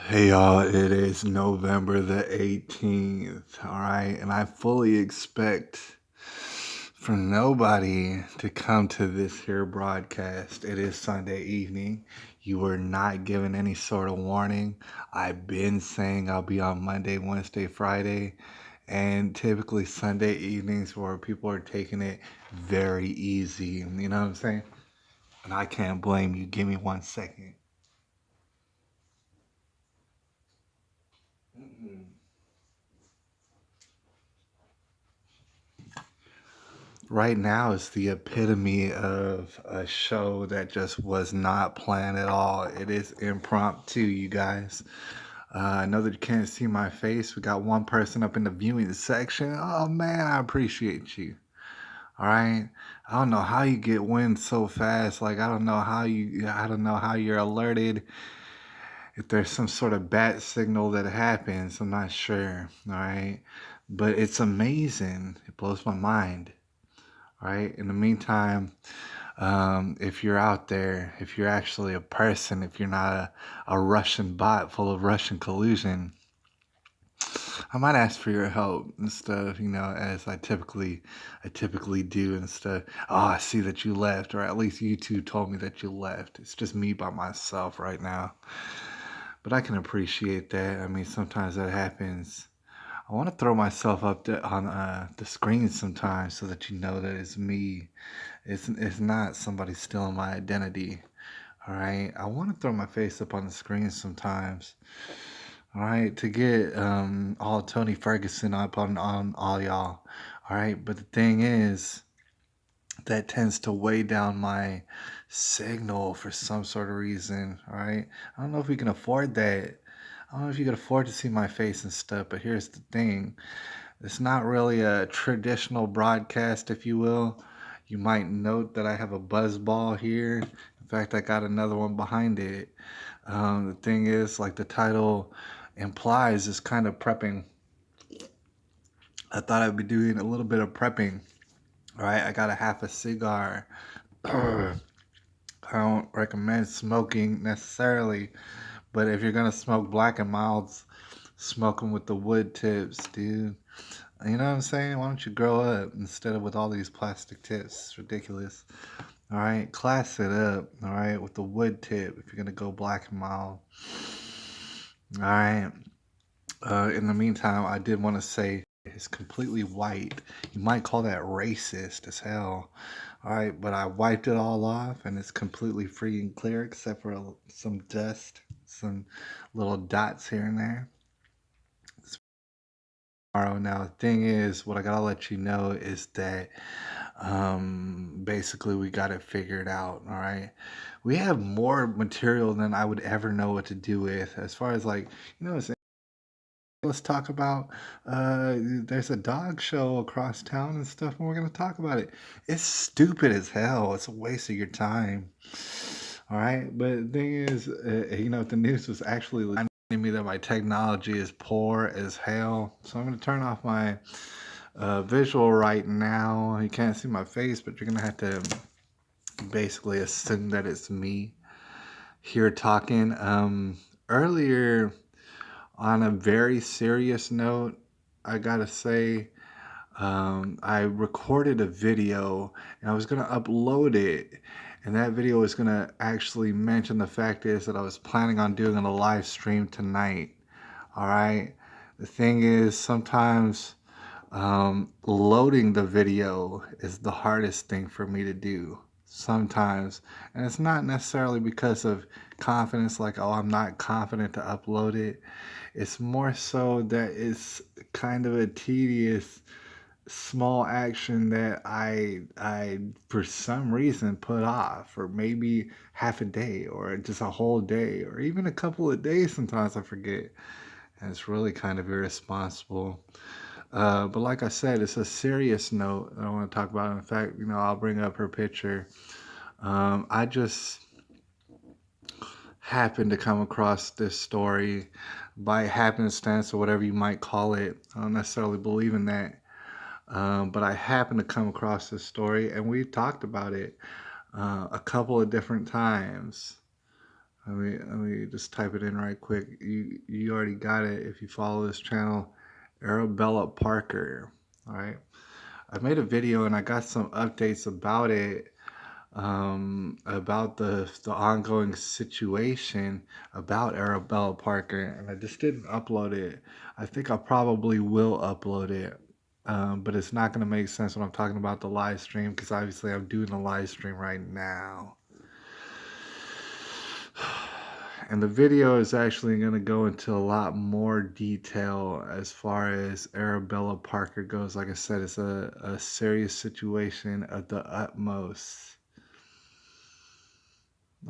Hey y'all, it is November the 18th, all right? And I fully expect for nobody to come to this here broadcast. It is Sunday evening. You were not given any sort of warning. I've been saying I'll be on Monday, Wednesday, Friday, and typically Sunday evenings where people are taking it very easy. You know what I'm saying? And I can't blame you. Give me 1 second. Right now is the epitome of a show that just was not planned at all. It is impromptu, you guys. I know that you can't see my face. We got one person up in the viewing section. Oh man, I appreciate you. All right. I don't know how you get wind so fast. Like I don't know how you're alerted. If there's some sort of bat signal that happens, I'm not sure. All right. But it's amazing. It blows my mind. All right. In the meantime, if you're out there, if you're actually a person, if you're not a Russian bot full of Russian collusion, I might ask for your help and stuff, as I typically do and stuff. Oh, I see that you left, or at least you two told me that you left. It's just me by myself right now. But I can appreciate that. I mean, sometimes that happens. I want to throw myself up on the screen sometimes so that you know that it's me. It's not somebody stealing my identity. All right. I want to throw my face up on the screen sometimes. All right. To get all Tony Ferguson up on all y'all. All right. But the thing is, that tends to weigh down my signal for some sort of reason. All right. I don't know if we can afford that. I don't know if you can afford to see my face and stuff, but here's the thing. It's not really a traditional broadcast, if you will. You might note that I have a buzz ball here. In fact, I got another one behind it. The thing is, like the title implies, is kind of prepping. I thought I'd be doing a little bit of prepping. All right, I got a half a cigar. I don't recommend smoking necessarily, but if you're gonna smoke black and milds, smoke them with the wood tips, dude. You know what I'm saying? Why don't you grow up instead of with all these plastic tips? It's ridiculous. All right, class it up. All right, with the wood tip if you're gonna go black and mild. All right. In the meantime, I did want to say it's completely white. You might call that racist as hell. All right, but I wiped it all off and it's completely free and clear except for some dust, some little dots here and there. Tomorrow. Now, the thing is, what I gotta let you know is that basically we got it figured out. All right, we have more material than I would ever know what to do with. As far as like, let's talk about. There's a dog show across town and stuff, and we're gonna talk about it. It's stupid as hell. It's a waste of your time. All right, but the thing is, if the news was actually reminding me that my technology is poor as hell, so I'm gonna turn off my visual right now. You can't see my face, but you're gonna have to basically assume that it's me here talking. Earlier, on a very serious note, I gotta say, I recorded a video and I was gonna upload it, and that video is gonna actually mention the fact is that I was planning on doing a live stream tonight. All right. The thing is, sometimes loading the video is the hardest thing for me to do sometimes. And it's not necessarily because of confidence, like, oh, I'm not confident to upload it. It's more so that it's kind of a tedious small action that I for some reason put off for maybe half a day or just a whole day or even a couple of days. Sometimes I forget, and it's really kind of irresponsible. But like I said, it's a serious note that I want to talk about. In fact, I'll bring up her picture. I just happened to come across this story by happenstance or whatever you might call it. I don't necessarily believe in that. But I happened to come across this story and we talked about it a couple of different times. Let me just type it in right quick. You already got it if you follow this channel, Arabella Parker. All right. I made a video and I got some updates about it, about the ongoing situation about Arabella Parker, and I just didn't upload it. I think I probably will upload it, but it's not going to make sense when I'm talking about the live stream because obviously I'm doing a live stream right now. And the video is actually going to go into a lot more detail as far as Arabella Parker goes. Like I said, it's a serious situation of the utmost.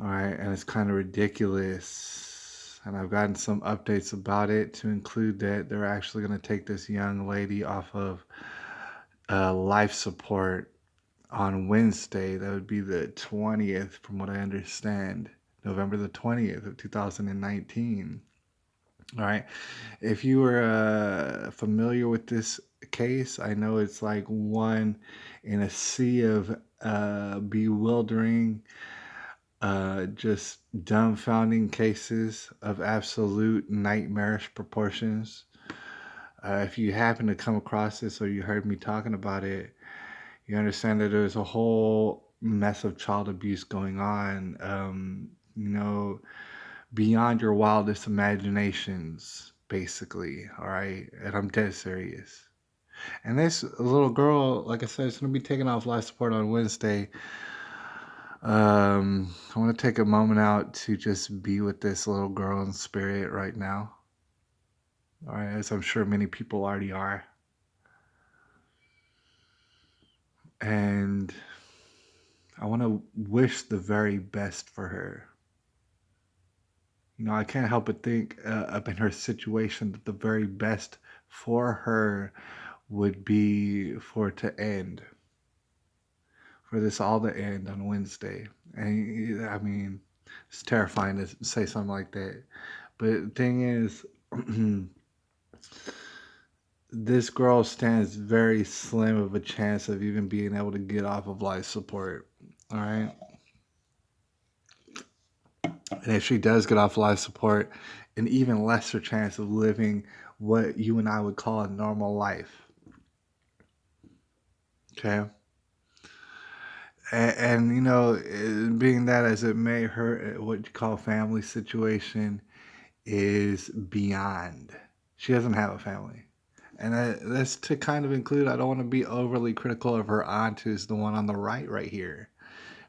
All right, and it's kind of ridiculous. And I've gotten some updates about it to include that they're actually going to take this young lady off of life support on Wednesday. That would be the 20th, from what I understand. November the 20th of 2019. All right. If you were familiar with this case, I know it's like one in a sea of bewildering, just dumbfounding cases of absolute nightmarish proportions. If you happen to come across this or you heard me talking about it, you understand that there's a whole mess of child abuse going on, beyond your wildest imaginations, basically. All right. And I'm dead serious. And this little girl, like I said, is going to be taking off life support on Wednesday. I want to take a moment out to just be with this little girl in spirit right now. All right, as I'm sure many people already are. And I want to wish the very best for her. I can't help but think up in her situation that the very best for her would be for it to end, for this all to end on Wednesday. And I mean, it's terrifying to say something like that. But the thing is, this girl stands very slim of a chance of even being able to get off of life support. All right. And if she does get off life support, an even lesser chance of living what you and I would call a normal life. Okay. And being that as it may, her what you call family situation is beyond. She doesn't have a family. And that's to kind of include, I don't want to be overly critical of her aunt, who's the one on the right here.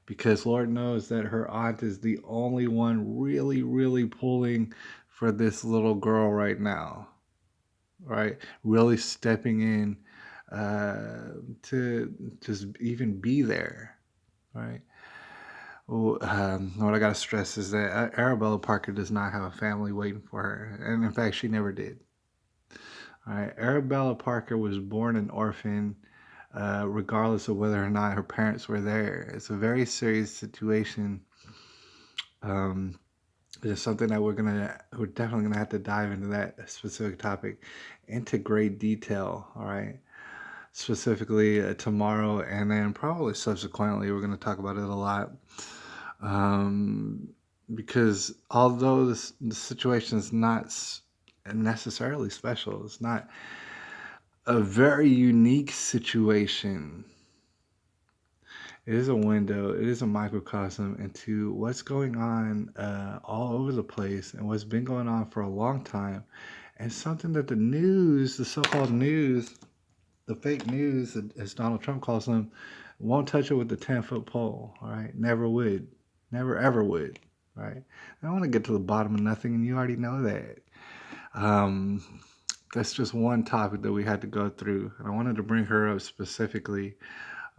Because Lord knows that her aunt is the only one really, really pulling for this little girl right now. Right? Really stepping in to just even be there. Right? What I got to stress is that Arabella Parker does not have a family waiting for her. And in fact, she never did. All right, Arabella Parker was born an orphan, regardless of whether or not her parents were there. It's a very serious situation. It's something that we're definitely gonna have to dive into that specific topic into great detail. All right, specifically tomorrow, and then probably subsequently, we're gonna talk about it a lot. Because although the situation is not necessarily special, it's not a very unique situation. It is a window, it is a microcosm into what's going on all over the place and what's been going on for a long time. And something that the news, the so-called news, the fake news, as Donald Trump calls them, won't touch it with the 10-foot pole. All right, never would, never ever would. Right? I don't want to get to the bottom of nothing, and you already know that. That's just one topic that we had to go through, and I wanted to bring her up specifically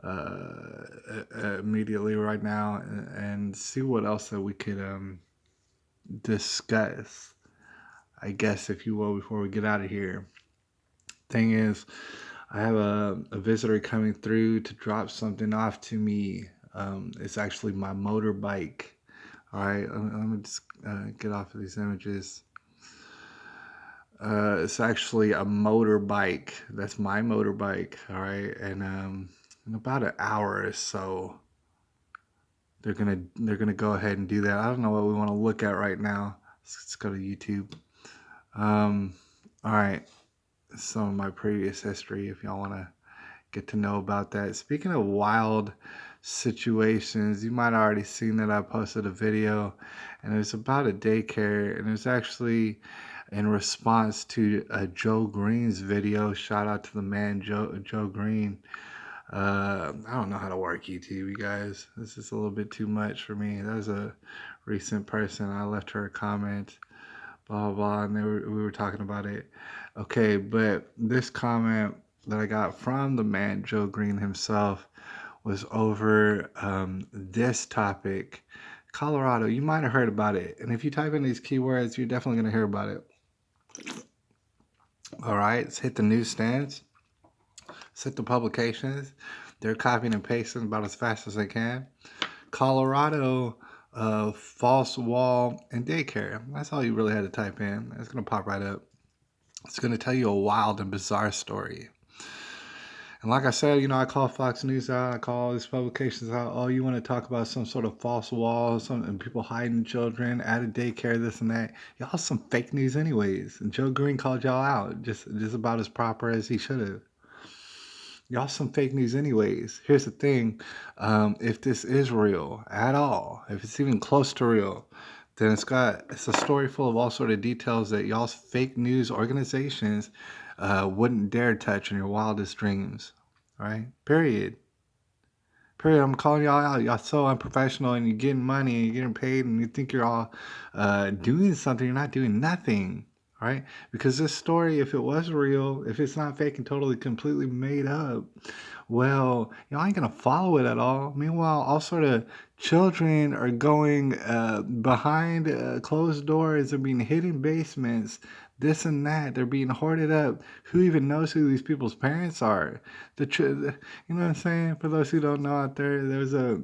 immediately right now, and see what else that we could discuss, I guess, if you will, before we get out of here. Thing is, I have a visitor coming through to drop something off to me. It's actually my motorbike. All right, let me just get off of these images. It's actually a motorbike. That's my motorbike. All right, and in about an hour or so, they're gonna go ahead and do that. I don't know what we want to look at right now. Let's go to YouTube. Um, all right, some of my previous history if y'all want to get to know about that. Speaking of wild situations, you might have already seen that I posted a video, and it was about a daycare, and it was actually in response to a Joe Green's video. Shout out to the man Joe Green. I don't know how to work YouTube, you guys. This is a little bit too much for me. That was a recent person. I left her a comment, blah blah blah, and we were talking about it. Okay, but this comment that I got from the man Joe Green himself was over this topic. Colorado, you might have heard about it, and if you type in these keywords, you're definitely gonna hear about it. All right, let's hit the newsstands. Set the publications. They're copying and pasting about as fast as they can. Colorado, false wall and daycare. That's all you really had to type in. It's going to pop right up. It's going to tell you a wild and bizarre story. And like I said, I call Fox News out. I call all these publications out. Oh, you want to talk about some sort of false wall, and people hiding children at a daycare, this and that. Y'all some fake news anyways. And Joe Green called y'all out just about as proper as he should have. Y'all some fake news anyways. Here's the thing. If this is real at all, if it's even close to real, then it's a story full of all sort of details that y'all's fake news organizations wouldn't dare touch in your wildest dreams. All right? Period. I'm calling y'all out. Y'all so unprofessional, and you're getting money and you're getting paid, and you think you're all doing something. You're not doing nothing. Right? Because this story, if it was real, if it's not fake and totally completely made up, well, y'all ain't gonna follow it at all. Meanwhile, all sort of children are going behind closed doors, they're being hid in basements, this and that, they're being hoarded up. Who even knows who these people's parents are? You know what I'm saying? For those who don't know out there's a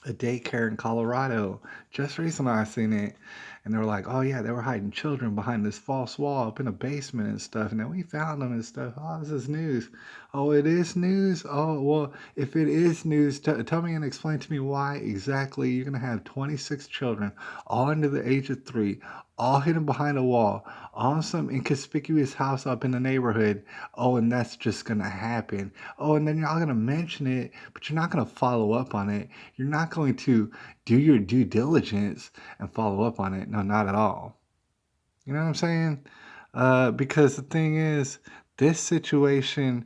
daycare in Colorado. Just recently I seen it, and they were like, oh yeah, they were hiding children behind this false wall up in a basement and stuff, and then we found them and stuff. Oh, this is news. Oh, it is news? Oh, well, if it is news, tell me and explain to me why exactly you're going to have 26 children, all under the age of 3, all hidden behind a wall, all in some inconspicuous house up in the neighborhood. Oh, and that's just going to happen. Oh, and then you're all going to mention it, but you're not going to follow up on it. You're not going to do your due diligence and follow up on it. No, not at all. You know what I'm saying? Because the thing is, this situation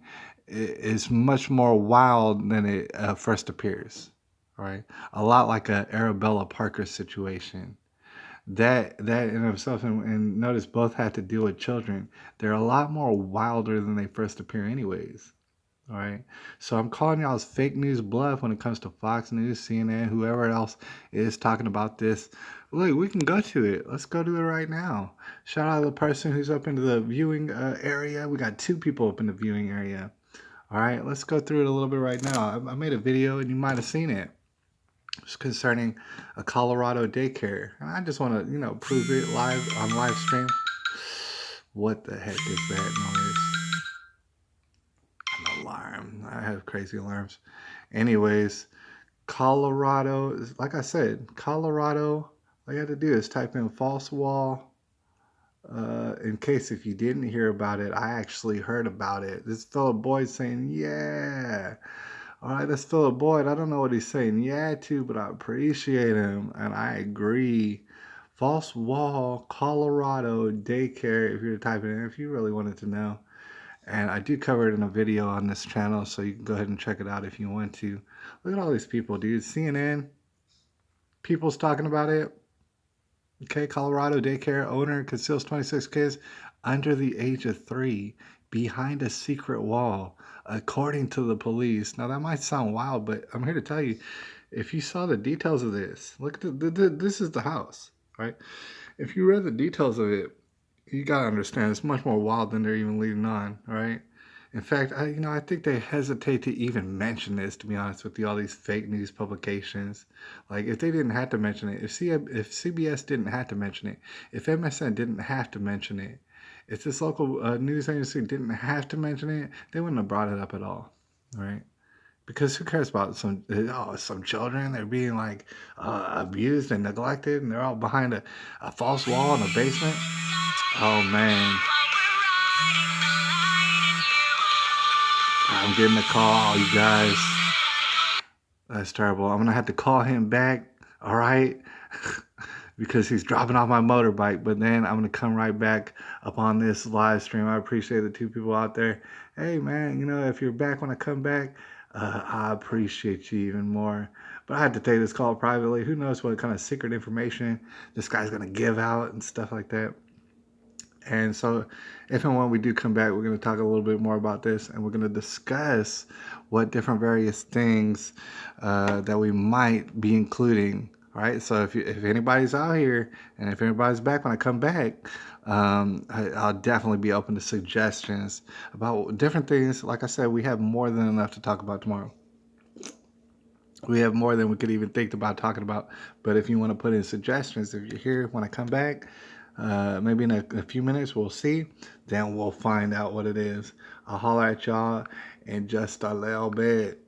is much more wild than it first appears. Right? A lot like a Arabella Parker situation. That in itself, and notice both had to deal with children. They're a lot more wilder than they first appear, anyways. All right. So I'm calling y'all's fake news bluff when it comes to Fox News, CNN, whoever else is talking about this. Look, we can go to it. Let's go to it right now. Shout out to the person who's up into the viewing area. We got 2 people up in the viewing area. All right. Let's go through it a little bit right now. I made a video and you might have seen it. It's concerning a Colorado daycare. And I just want to, prove it live on live stream. What the heck is that noise? An alarm. I have crazy alarms. Anyways, Colorado, like I said, Colorado, all you have to do is type in false wall. In case if you didn't hear about it, I actually heard about it. This Philip Boyd saying, yeah. All right, that's Philip Boyd. I don't know what he's saying yeah to, but I appreciate him, and I agree. False wall, Colorado daycare, if you're typing in, if you really wanted to know. And I do cover it in a video on this channel, so you can go ahead and check it out if you want to. Look at all these people, dude. CNN, people's talking about it. Okay, Colorado daycare owner conceals 26 kids under the age of 3 behind a secret wall, according to the police. Now, that might sound wild, but I'm here to tell you, if you saw the details of this, look at this is the house, right? If you read the details of it, you got to understand it's much more wild than they're even leading on, right? In fact, I think they hesitate to even mention this, to be honest with you, all these fake news publications. Like, if they didn't have to mention it, if CBS didn't have to mention it, if MSN didn't have to mention it, if this local news agency didn't have to mention it, they wouldn't have brought it up at all, right? Because who cares about some children? They're being like abused and neglected, and they're all behind a false wall in a basement. Oh man, I'm getting a call, you guys. That's terrible. I'm gonna have to call him back. All right. Because he's dropping off my motorbike. But then I'm gonna come right back up on this live stream. I appreciate the two people out there. Hey man, if you're back when I come back, I appreciate you even more. But I had to take this call privately. Who knows what kind of secret information this guy's gonna give out and stuff like that. And so, if and when we do come back, we're going to talk a little bit more about this, and we're going to discuss what different various things that we might be including. All right. So if anybody's out here, and if anybody's back when I come back, I'll definitely be open to suggestions about different things. Like I said, we have more than enough to talk about tomorrow. We have more than we could even think about talking about. But if you want to put in suggestions, if you're here when I come back, maybe in a few minutes, we'll see. Then we'll find out what it is. I'll holler at y'all in just a little bit.